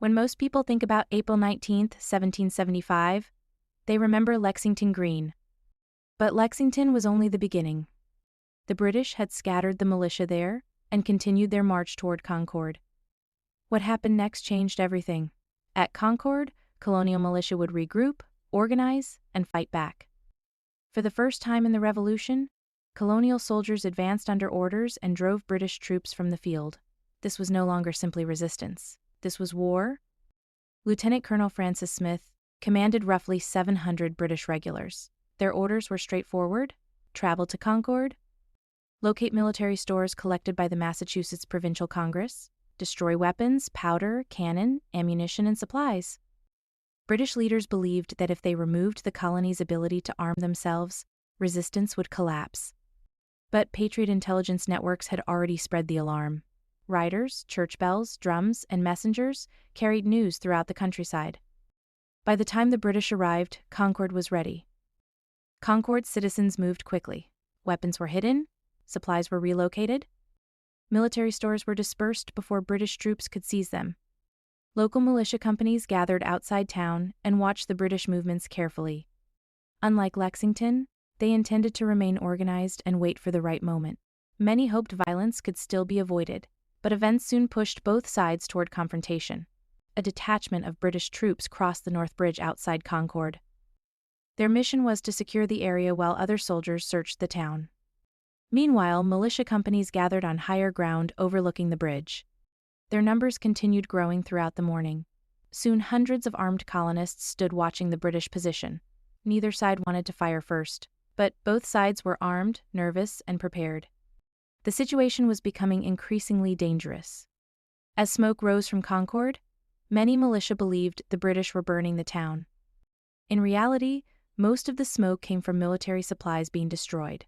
When most people think about April 19th, 1775, they remember Lexington Green. But Lexington was only the beginning. The British had scattered the militia there and continued their march toward Concord. What happened next changed everything. At Concord, Colonial militia would regroup, organize, and fight back. For the first time in the Revolution, Colonial soldiers advanced under orders and drove British troops from the field. This was no longer simply resistance. This was war. Lieutenant Colonel Francis Smith commanded roughly 700 British regulars. Their orders were straightforward: travel to Concord, locate military stores collected by the Massachusetts Provincial Congress, destroy weapons, powder, cannon, ammunition, and supplies. British leaders believed that if they removed the colony's ability to arm themselves, resistance would collapse. But Patriot intelligence networks had already spread the alarm. Riders, church bells, drums, and messengers carried news throughout the countryside. By the time the British arrived, Concord was ready. Concord's citizens moved quickly. Weapons were hidden, supplies were relocated, military stores were dispersed before British troops could seize them. Local militia companies gathered outside town and watched the British movements carefully. Unlike Lexington, they intended to remain organized and wait for the right moment. Many hoped violence could still be avoided, but events soon pushed both sides toward confrontation. A detachment of British troops crossed the North Bridge outside Concord. Their mission was to secure the area while other soldiers searched the town. Meanwhile, militia companies gathered on higher ground overlooking the bridge. Their numbers continued growing throughout the morning. Soon hundreds of armed colonists stood watching the British position. Neither side wanted to fire first, but both sides were armed, nervous, and prepared. The situation was becoming increasingly dangerous. As smoke rose from Concord, many militia believed the British were burning the town. In reality, most of the smoke came from military supplies being destroyed.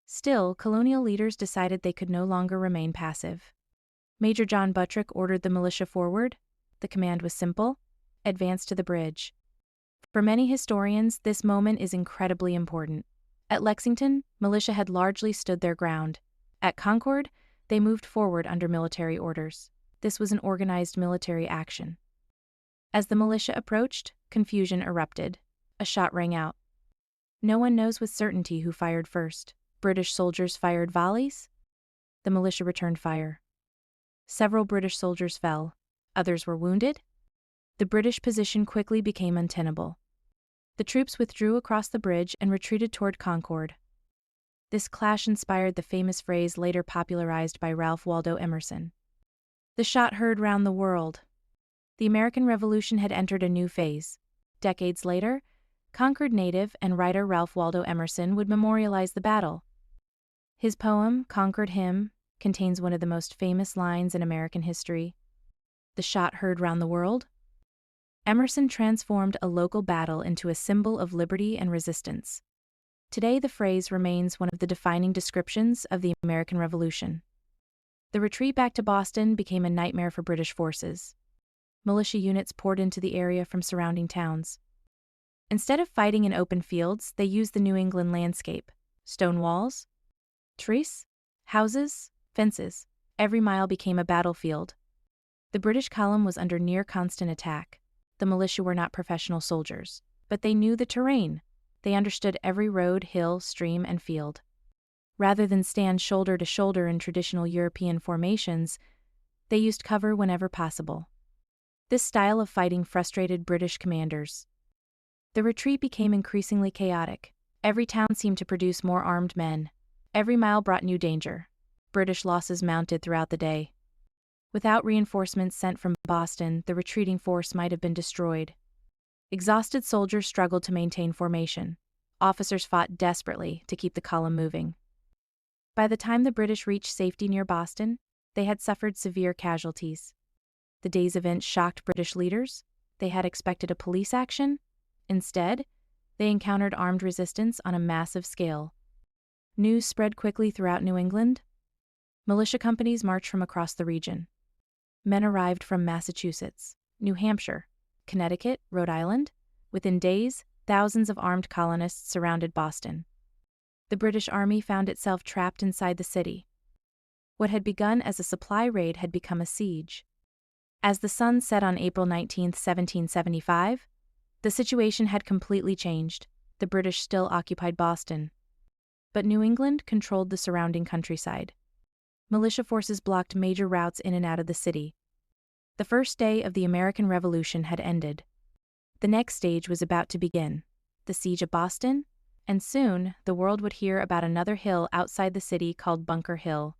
Still, colonial leaders decided they could no longer remain passive. Major John Buttrick ordered the militia forward. The command was simple: advance to the bridge. For many historians, this moment is incredibly important. At Lexington, militia had largely stood their ground. At Concord, they moved forward under military orders. This was an organized military action. As the militia approached, confusion erupted. A shot rang out. No one knows with certainty who fired first. British soldiers fired volleys. The militia returned fire. Several British soldiers fell. Others were wounded. The British position quickly became untenable. The troops withdrew across the bridge and retreated toward Concord. This clash inspired the famous phrase later popularized by Ralph Waldo Emerson: "The shot heard round the world." The American Revolution had entered a new phase. Decades later, Concord native and writer Ralph Waldo Emerson would memorialize the battle. His poem, Concord Hymn, contains one of the most famous lines in American history: "The shot heard round the world." Emerson transformed a local battle into a symbol of liberty and resistance. Today, the phrase remains one of the defining descriptions of the American Revolution. The retreat back to Boston became a nightmare for British forces. Militia units poured into the area from surrounding towns. Instead of fighting in open fields, they used the New England landscape: stone walls, trees, houses, fences. Every mile became a battlefield. The British column was under near constant attack. The militia were not professional soldiers, but they knew the terrain. They understood every road, hill, stream, and field. Rather than stand shoulder to shoulder in traditional European formations, they used cover whenever possible. This style of fighting frustrated British commanders. The retreat became increasingly chaotic. Every town seemed to produce more armed men. Every mile brought new danger. British losses mounted throughout the day. Without reinforcements sent from Boston, the retreating force might have been destroyed. Exhausted soldiers struggled to maintain formation. Officers fought desperately to keep the column moving. By the time the British reached safety near Boston, they had suffered severe casualties. The day's event shocked British leaders. They had expected a police action. Instead, they encountered armed resistance on a massive scale. News spread quickly throughout New England. Militia companies marched from across the region. Men arrived from Massachusetts, New Hampshire, Connecticut, Rhode Island. Within days, thousands of armed colonists surrounded Boston. The British Army found itself trapped inside the city. What had begun as a supply raid had become a siege. As the sun set on April 19, 1775, the situation had completely changed. The British still occupied Boston, but New England controlled the surrounding countryside. Militia forces blocked major routes in and out of the city. The first day of the American Revolution had ended. The next stage was about to begin, the siege of Boston, and soon the world would hear about another hill outside the city called Bunker Hill.